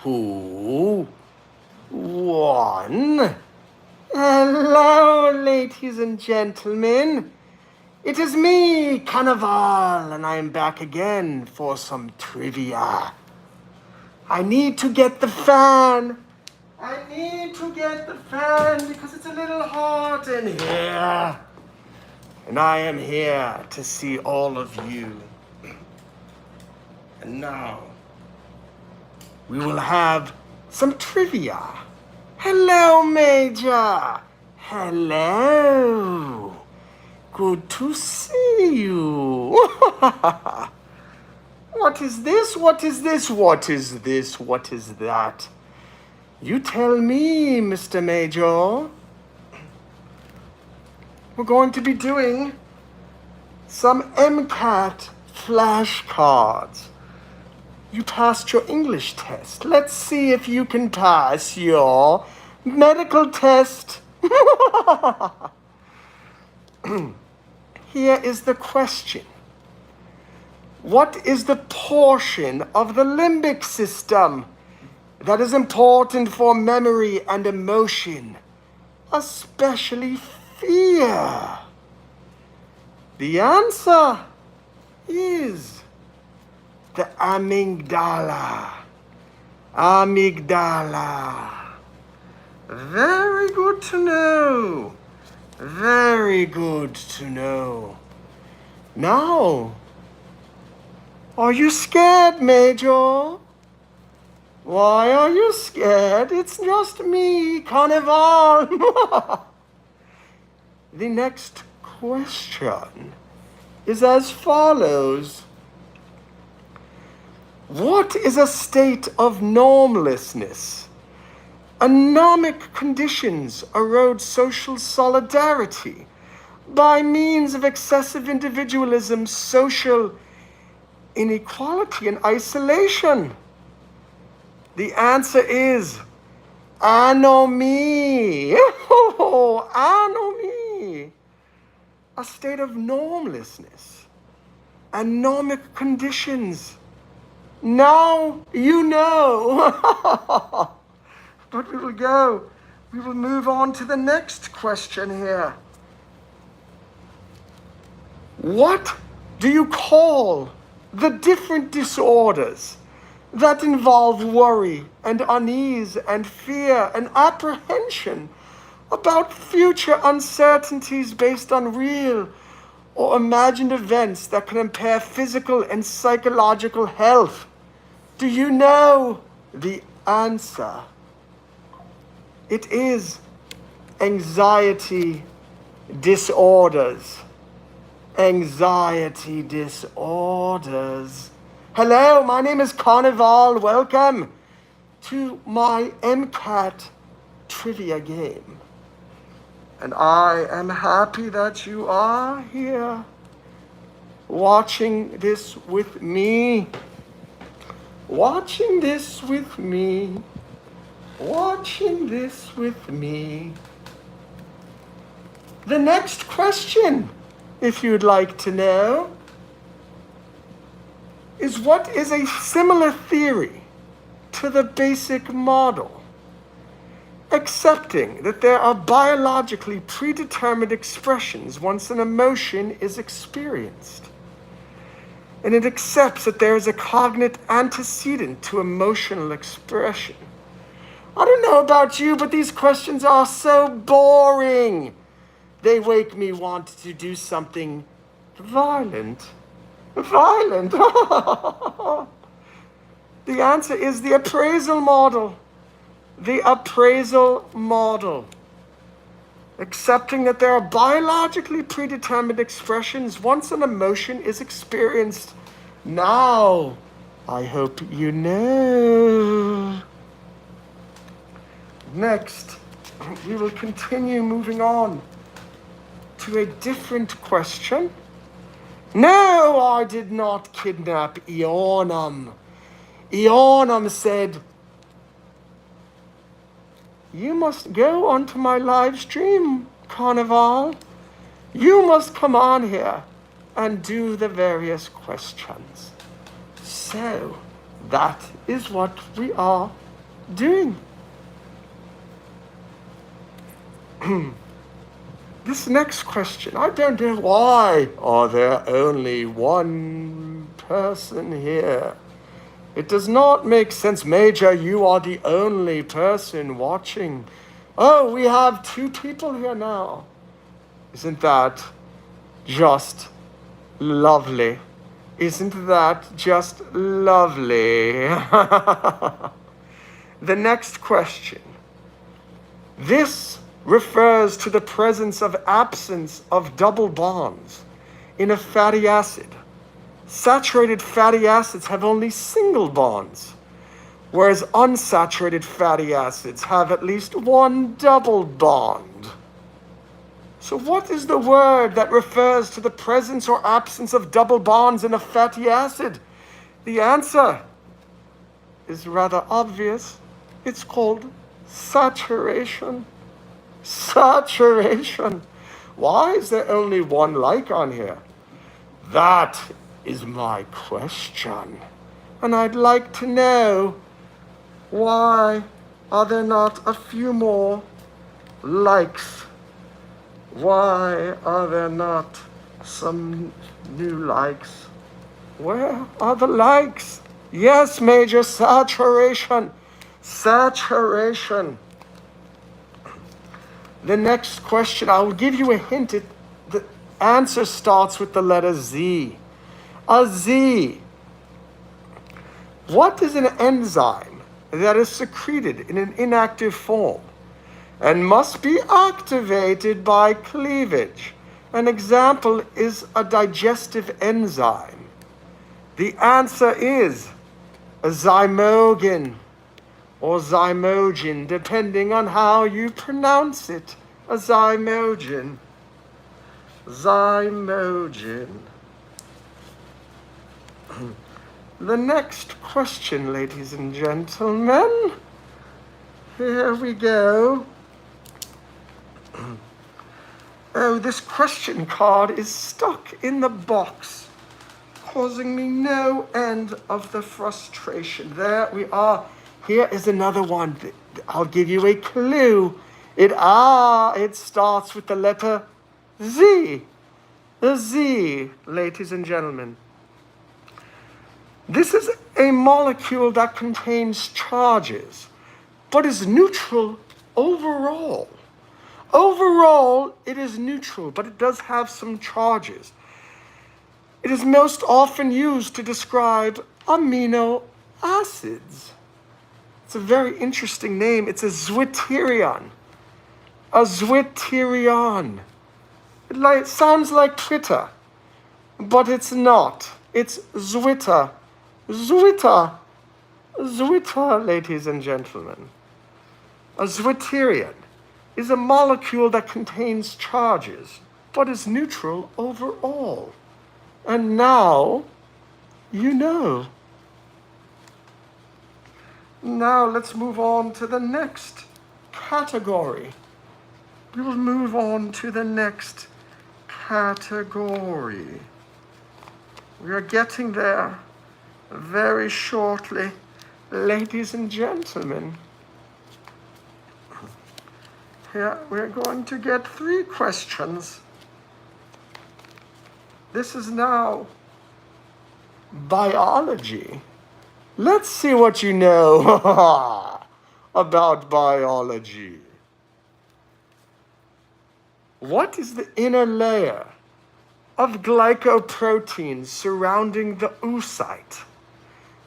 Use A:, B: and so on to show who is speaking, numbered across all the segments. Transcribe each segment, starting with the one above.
A: 2, 1. Hello, ladies and gentlemen. It is me, Carnavale, and I am back again for some trivia. I need to get the fan. Because it's a little hot in here. And I am here to see all of you. And now, we will have some trivia. Hello, Major. Hello. Good to see you. What is this? What is this? What is this? What is that? You tell me, Mr. Major. We're going to be doing some MCAT flashcards. You passed your English test. Let's see if you can pass your medical test. Here is the question. What is the portion of the limbic system that is important for memory and emotion, especially fear? The answer is the amygdala. Amygdala. Very good to know. Very good to know. Now, are you scared, Major? Why are you scared? It's just me, Carnavale. The next question is as follows. What is a state of normlessness? Anomic conditions erode social solidarity by means of excessive individualism, social inequality, and isolation. The answer is anomie. Anomie. A state of normlessness. Anomic conditions. Now you know. But we will move on to the next question here. What do you call the different disorders that involve worry and unease and fear and apprehension about future uncertainties based on real or imagined events that can impair physical and psychological health? Do you know the answer? It is anxiety disorders. Anxiety disorders. Hello, my name is Carnavale. Welcome to my MCAT trivia game. And I am happy that you are here watching this with me. Watching this with me. Watching this with me. The next question, if you'd like to know, is what is a similar theory to the basic model, accepting that there are biologically predetermined expressions once an emotion is experienced. And it accepts that there is a cognate antecedent to emotional expression. I don't know about you, but these questions are so boring. They make me want to do something violent. Violent. The answer is the appraisal model. The appraisal model. Accepting that there are biologically predetermined expressions once an emotion is experienced. Now, I hope you know. Next, we will continue moving on to a different question. No, I did not kidnap Ionum. Ionum said, you must go onto my live stream, Carnavale. You must come on here and do the various questions. So, that is what we are doing? This next question, I don't know why are there only one person here. It does not make sense. Major, you are the only person watching. Oh, we have 2 people here now. Isn't that just lovely? Isn't that just lovely? The next question. This refers to the presence of absence of double bonds in a fatty acid. Saturated fatty acids have only single bonds, whereas unsaturated fatty acids have at least one double bond. So what is the word that refers to the presence or absence of double bonds in a fatty acid? The answer is rather obvious. It's called saturation. Saturation. Why is there only one like on here? That is my question. And I'd like to know, why are there not a few more likes? Why are there not some new likes? Where are the likes? Yes, Major, saturation. Saturation. The next question, I will give you a hint. The answer starts with the letter Z. A Z. What is an enzyme that is secreted in an inactive form and must be activated by cleavage? An example is a digestive enzyme. The answer is a zymogen or zymogen, depending on how you pronounce it. A zymogen. Zymogen. The next question, ladies and gentlemen. Here we go. Oh, this question card is stuck in the box, causing me no end of the frustration. There we are. Here is another one. I'll give you a clue. It starts with the letter Z. The Z, ladies and gentlemen. This is a molecule that contains charges, but is neutral overall. Overall, it is neutral, but it does have some charges. It is most often used to describe amino acids. It's a very interesting name. It's a zwitterion. A zwitterion. It sounds like Twitter, but it's not. It's zwitter. Zwitter. Zwitter, ladies and gentlemen. A zwitterion is a molecule that contains charges, but is neutral overall. And now, you know. Now let's move on to the next category. We will move on to the next category. We are getting there very shortly, ladies and gentlemen. Here we're going to get 3 questions. This is now biology. Let's see what you know about biology. What is the inner layer of glycoproteins surrounding the oocyte?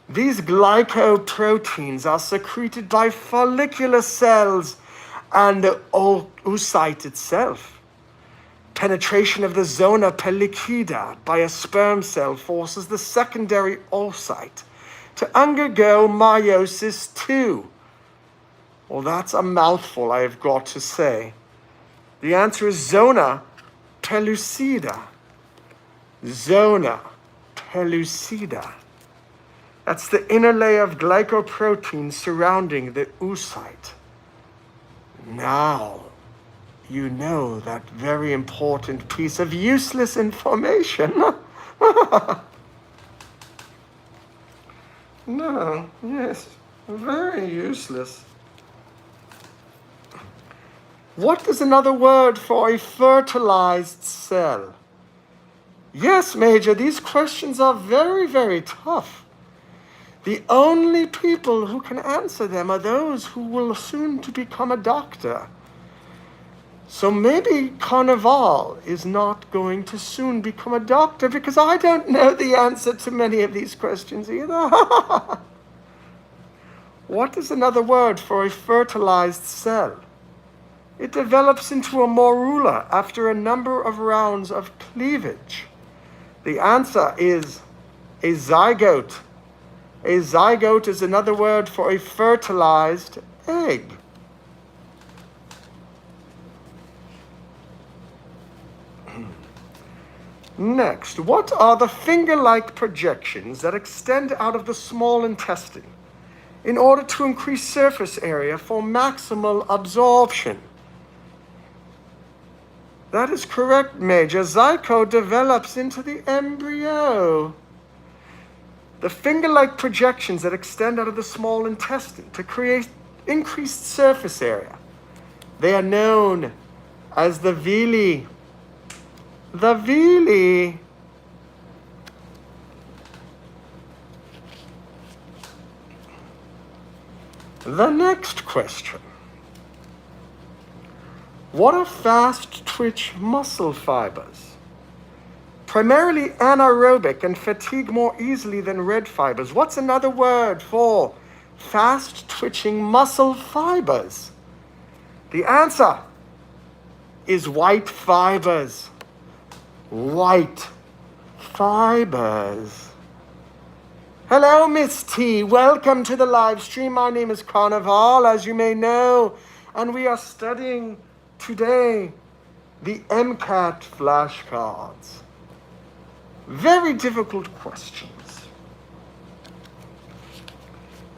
A: These glycoproteins are secreted by follicular cells and the oocyte itself. Penetration of the zona pellicida by a sperm cell forces the secondary oocyte to undergo meiosis II. Well, that's a mouthful, I've got to say. The answer is zona pellucida. Zona pellucida. That's the inner layer of glycoproteins surrounding the oocyte. Now, you know that very important piece of useless information. No, yes. Very useless. What is another word for a fertilized cell? Yes, Major, these questions are very, very tough. The only people who can answer them are those who will soon to become a doctor. So maybe Carnavale is not going to soon become a doctor because I don't know the answer to many of these questions either. What is another word for a fertilized cell? It develops into a morula after a number of rounds of cleavage. The answer is a zygote. A zygote is another word for a fertilized egg. Next, what are the finger-like projections that extend out of the small intestine in order to increase surface area for maximal absorption? That is correct, Major. Zygote develops into the embryo. The finger-like projections that extend out of the small intestine to create increased surface area. They are known as the villi. The villi. The next question. What are fast-twitch muscle fibers? Primarily anaerobic and fatigue more easily than red fibers. What's another word for fast-twitching muscle fibers? The answer is white fibers. White fibers. Hello, Miss T. Welcome to the live stream. My name is Carnavale, as you may know, and we are studying today the MCAT flashcards. Very difficult questions.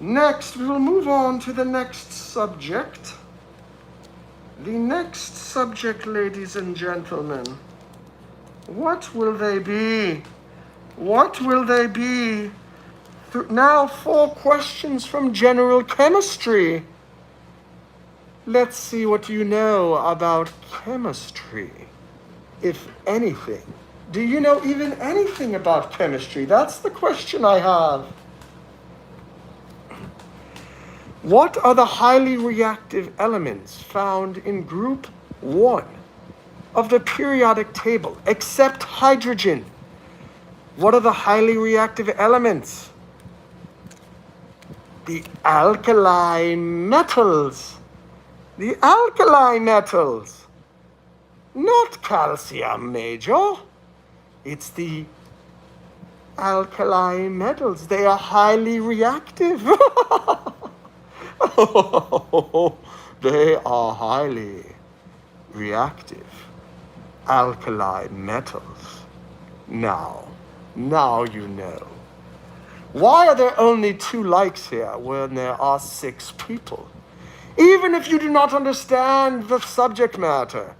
A: Next, we will move on to the next subject. The next subject, ladies and gentlemen, what will they be? What will they be? Now 4 questions from general chemistry. Let's see what you know about chemistry, if anything. Do you know even anything about chemistry? That's the question I have. What are the highly reactive elements found in group 1 of the periodic table, except hydrogen? What are the highly reactive elements? The alkali metals. The alkali metals. Not calcium, Major. It's the alkali metals. They are highly reactive. They are highly reactive. Alkali metals. Now you know. Why are there only 2 likes here when there are 6 people? Even if you do not understand the subject matter,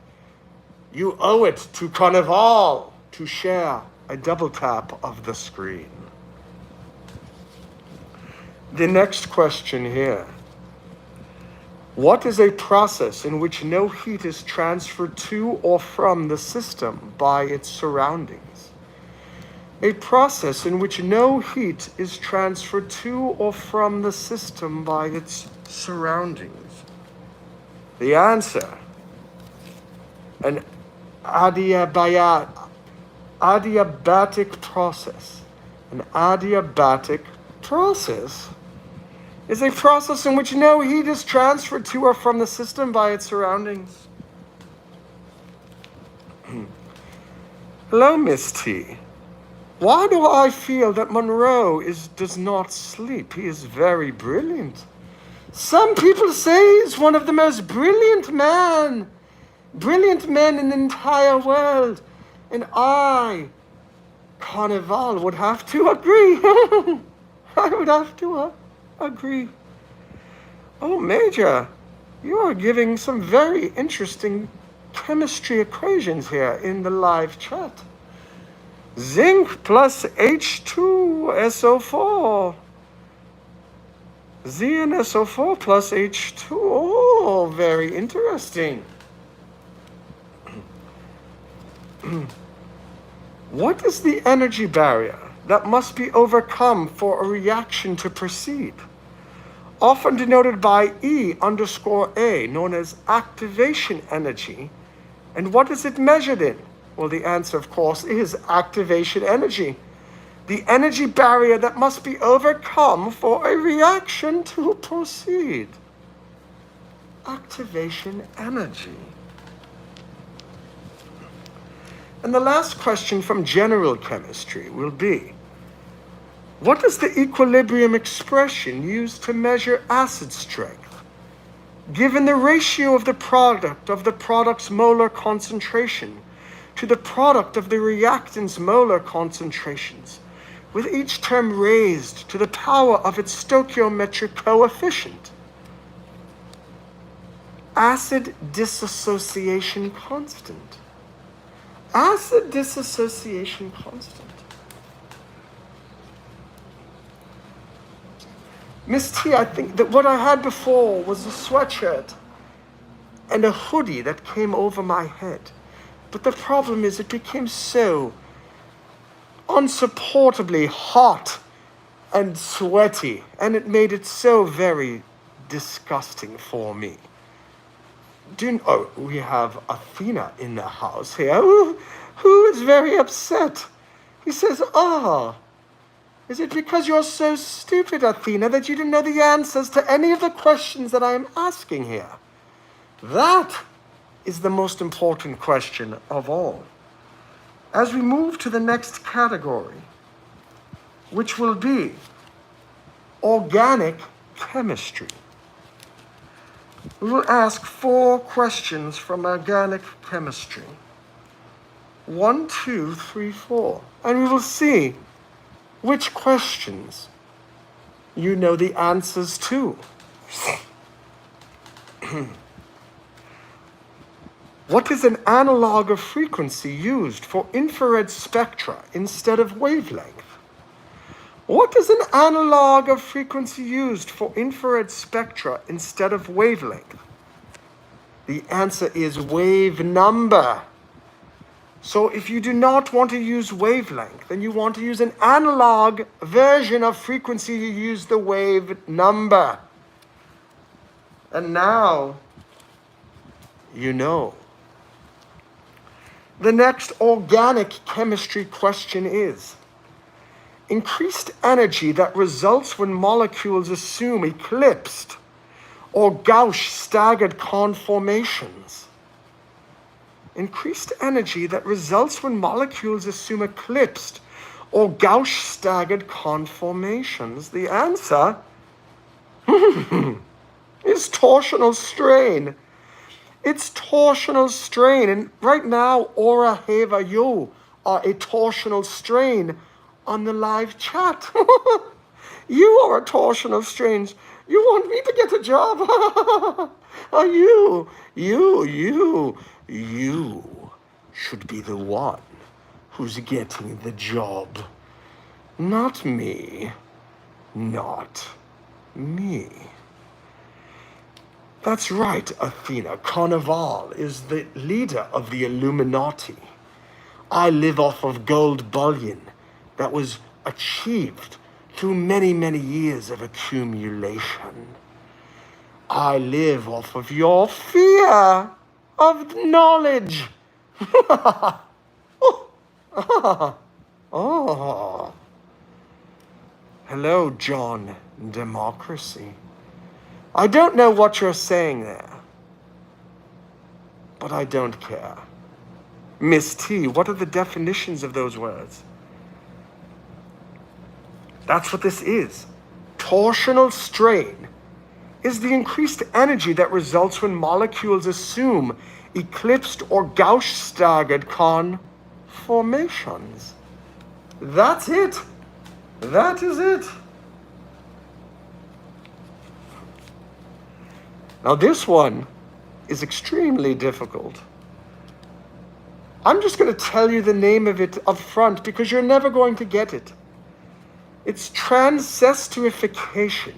A: you owe it to Carnavale to share a double tap of the screen. The next question here. What is a process in which no heat is transferred to or from the system by its surroundings? A process in which no heat is transferred to or from the system by its surroundings. The answer, an adiabatic process. An adiabatic process is a process in which no heat is transferred to or from the system by its surroundings. Hello, Miss T. Why do I feel that Monroe does not sleep? He is very brilliant. Some people say he's one of the most brilliant men in the entire world. And I, Carnavale, would have to agree. I would have to agree. Oh, Major, you are giving some very interesting chemistry equations here in the live chat. Zinc plus H2SO4. ZnSO4 plus H2. Oh, very interesting. What is the energy barrier that must be overcome for a reaction to proceed? Often denoted by E_A, known as activation energy. And what is it measured in? Well, the answer, of course, is activation energy. The energy barrier that must be overcome for a reaction to proceed. Activation energy. And the last question from general chemistry will be, what is the equilibrium expression used to measure acid strength? Given the ratio of the product's molar concentration to the product of the reactant's molar concentrations, with each term raised to the power of its stoichiometric coefficient. Acid dissociation constant. Acid dissociation constant. Miss T, I think that what I had before was a sweatshirt and a hoodie that came over my head. But the problem is it became so unsupportably hot and sweaty, and it made it so very disgusting for me. Oh, we have Athena in the house here, who is very upset. He says, is it because you're so stupid, Athena, that you didn't know the answers to any of the questions that I am asking here? That is the most important question of all. As we move to the next category, which will be organic chemistry, we will ask 4 questions from organic chemistry. 1, 2, 3, 4. And we will see which questions you know the answers to. What is an analog of frequency used for infrared spectra instead of wavelength? What is an analog of frequency used for infrared spectra instead of wavelength? The answer is wave number. So if you do not want to use wavelength and you want to use an analog version of frequency, you use the wave number. And now you know. The next organic chemistry question is, increased energy that results when molecules assume eclipsed or gauche staggered conformations. Increased energy that results when molecules assume eclipsed or gauche staggered conformations. The answer is torsional strain. It's torsional strain. And right now, Ora Heva, you are a torsional strain on the live chat. You are a torsional strain. You want me to get a job? You should be the one who's getting the job. Not me. Not me. That's right, Athena. Carnavale is the leader of the Illuminati. I live off of gold bullion that was achieved through many, many years of accumulation. I live off of your fear of knowledge. Oh. Hello, John Democracy. I don't know what you're saying there, but I don't care. Miss T, what are the definitions of those words? That's what this is. Torsional strain is the increased energy that results when molecules assume eclipsed or gauche staggered conformations. That's it. That is it. Now this one is extremely difficult. I'm just going to tell you the name of it up front because you're never going to get it. It's transesterification.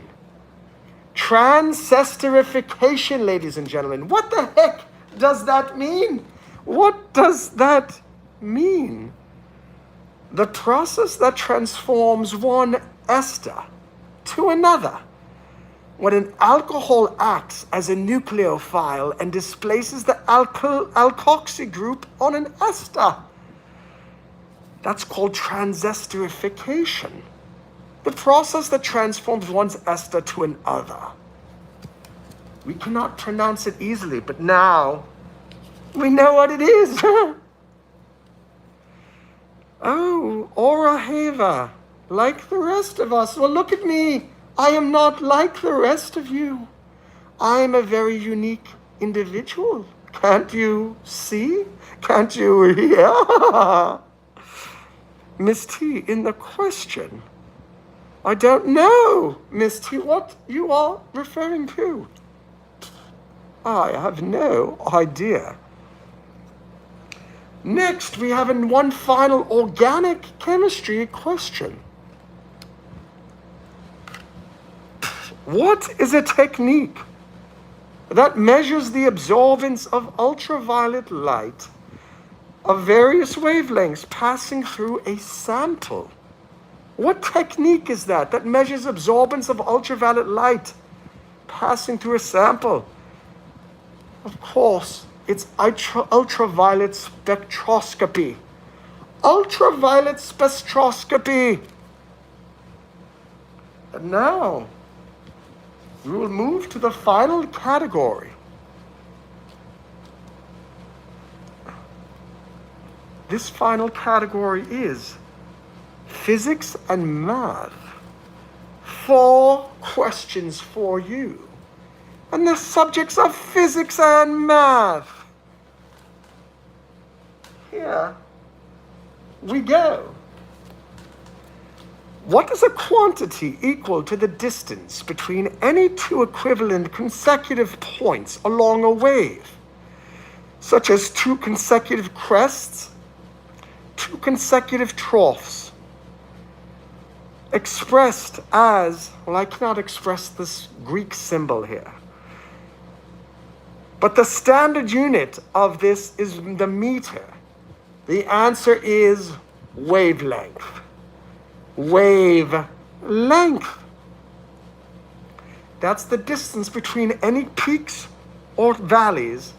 A: Transesterification, ladies and gentlemen. What the heck does that mean? What does that mean? The process that transforms one ester to another. When an alcohol acts as a nucleophile and displaces the alkoxy group on an ester. That's called transesterification. The process that transforms one's ester to another. We cannot pronounce it easily, but now we know what it is. Oh, Ora Heva, like the rest of us. Well, look at me. I am not like the rest of you. I am a very unique individual. Can't you see? Can't you hear? Miss T, in the question. I don't know, Miss T, what you are referring to. I have no idea. Next, we have one final organic chemistry question. What is a technique that measures the absorbance of ultraviolet light of various wavelengths passing through a sample? What technique is that measures absorbance of ultraviolet light passing through a sample? Of course, it's ultraviolet spectroscopy. Ultraviolet spectroscopy. And now, we will move to the final category. This final category is physics and math. 4 questions for you. And the subjects are physics and math. Here we go. What is a quantity equal to the distance between any 2 equivalent consecutive points along a wave, such as 2 consecutive crests, 2 consecutive troughs, expressed as, well, I cannot express this Greek symbol here, but the standard unit of this is the meter. The answer is wavelength. Wavelength. That's the distance between any peaks or valleys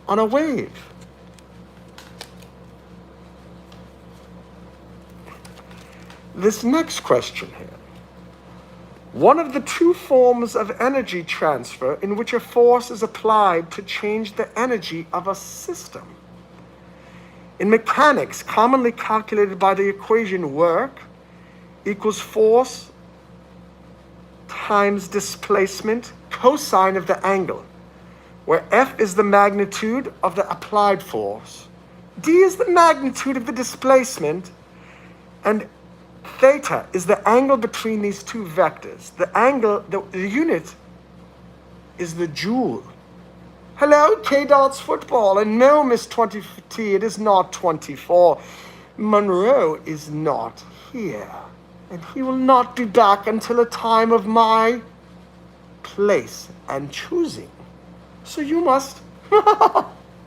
A: on a wave. This next question here. One of the 2 forms of energy transfer in which a force is applied to change the energy of a system. In mechanics, commonly calculated by the equation work equals force times displacement, cosine of the angle, where F is the magnitude of the applied force, D is the magnitude of the displacement, and theta is the angle between these 2 vectors. The angle, the unit is the joule. Hello, K-Dots football, and no, Miss 20T, it is not 24. Monroe is not here, and he will not be back until a time of my place and choosing. So you must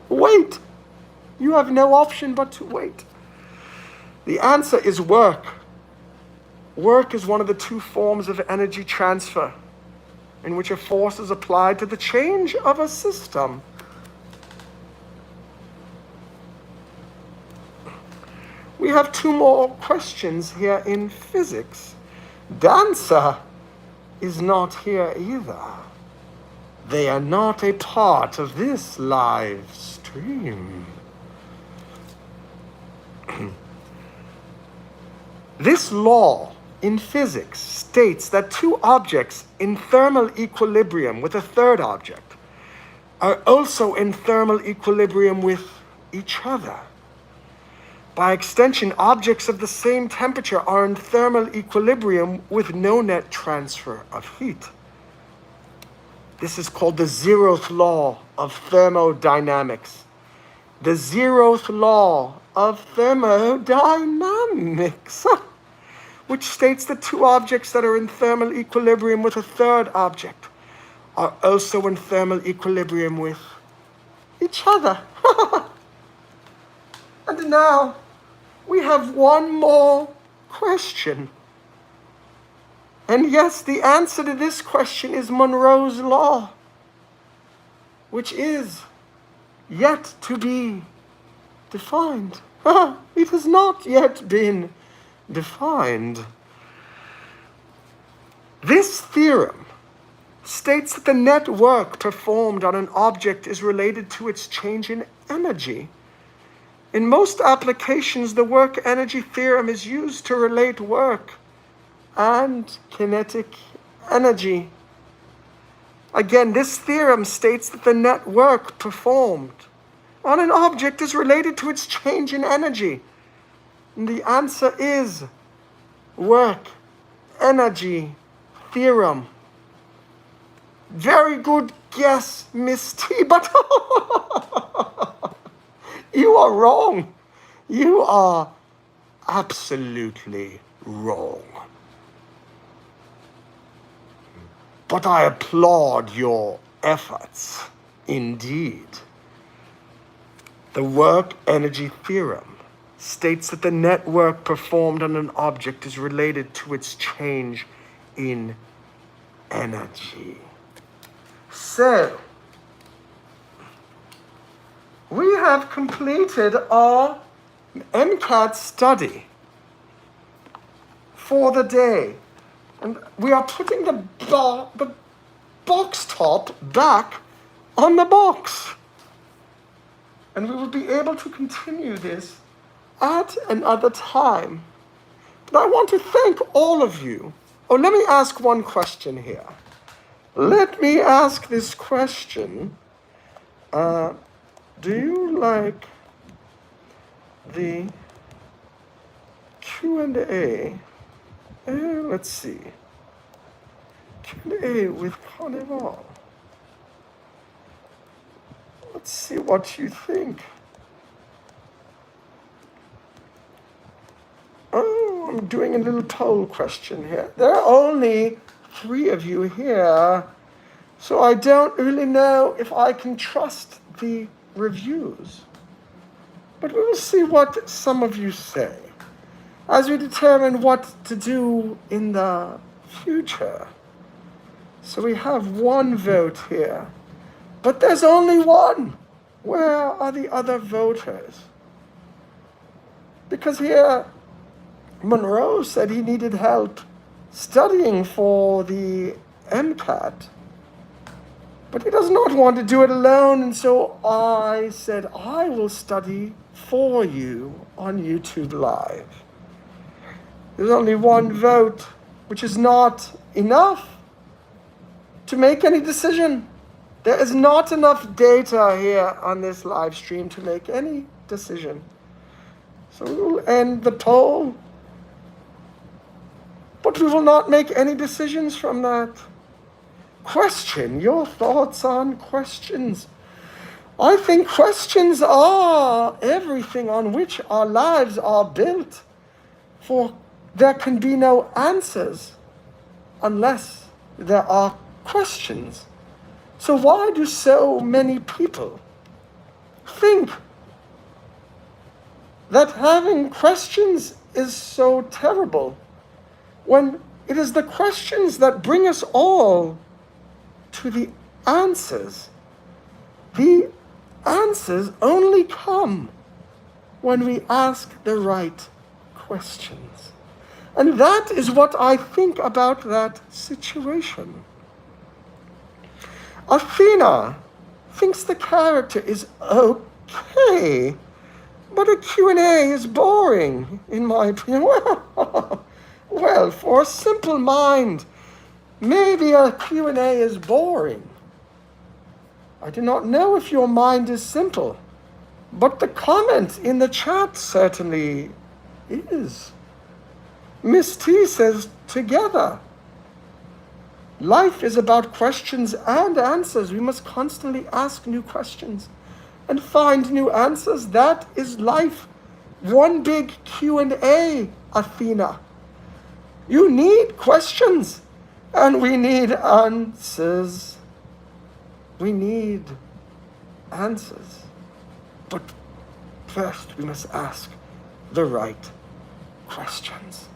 A: wait. You have no option but to wait. The answer is work. Work is one of the 2 forms of energy transfer in which a force is applied to the change of a system. We have 2 more questions here in physics. Dancer is not here either. They are not a part of this live stream. This law in physics states that 2 objects in thermal equilibrium with a 3rd object are also in thermal equilibrium with each other. By extension, objects of the same temperature are in thermal equilibrium with no net transfer of heat. This is called the 0th law of thermodynamics. The 0th law of thermodynamics. which states that two objects that are in thermal equilibrium with a third object are also in thermal equilibrium with each other. And now we have one more question. And yes, the answer to this question is Monroe's law, which is yet to be defined. It has not yet been defined. This theorem states that the net work performed on an object is related to its change in energy. In most applications, the work-energy theorem is used to relate work and kinetic energy. Again, this theorem states that the net work performed on an object is related to its change in energy. And the answer is work-energy theorem. Very good guess, Miss T, but you are wrong. You are absolutely wrong. But I applaud your efforts, indeed. The work-energy theorem states that the net work performed on an object is related to its change in energy. So, we have completed our MCAT study for the day. And we are putting the box top back on the box. And we will be able to continue this at another time. But I want to thank all of you. Oh, let me ask one question here. Let me ask this question. Do you like the Q&A? Let's see. Q&A with Carnavale. Let's see what you think. Oh, I'm doing a little poll question here. There are only 3 of you here, so I don't really know if I can trust the reviews. But we will see what some of you say as we determine what to do in the future. So we have 1 vote here, but there's only 1. Where are the other voters? Because here, Monroe said he needed help studying for the MCAT, but he does not want to do it alone, and so I said, I will study for you on YouTube Live. There's only 1 vote, which is not enough to make any decision. There is not enough data here on this live stream to make any decision. So we will end the poll, but we will not make any decisions from that. Question, your thoughts on questions. I think questions are everything on which our lives are built, for there can be no answers unless there are questions. So why do so many people think that having questions is so terrible, when it is the questions that bring us all to the answers? The answers only come when we ask the right questions. And that is what I think about that situation. Athena thinks the character is okay, but a Q&A is boring, in my opinion. Well, for a simple mind, maybe a Q&A is boring. I do not know if your mind is simple, but the comment in the chat certainly is. Miss T says, together. Life is about questions and answers. We must constantly ask new questions and find new answers. That is life. One big Q&A, Athena. You need questions, and we need answers. We need answers. But first, we must ask the right questions.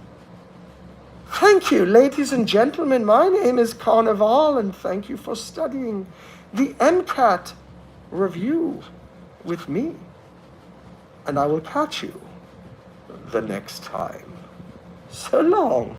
A: Thank you, ladies and gentlemen. My name is Carnavale, and thank you for studying the MCAT review with me. And I will catch you the next time. So long.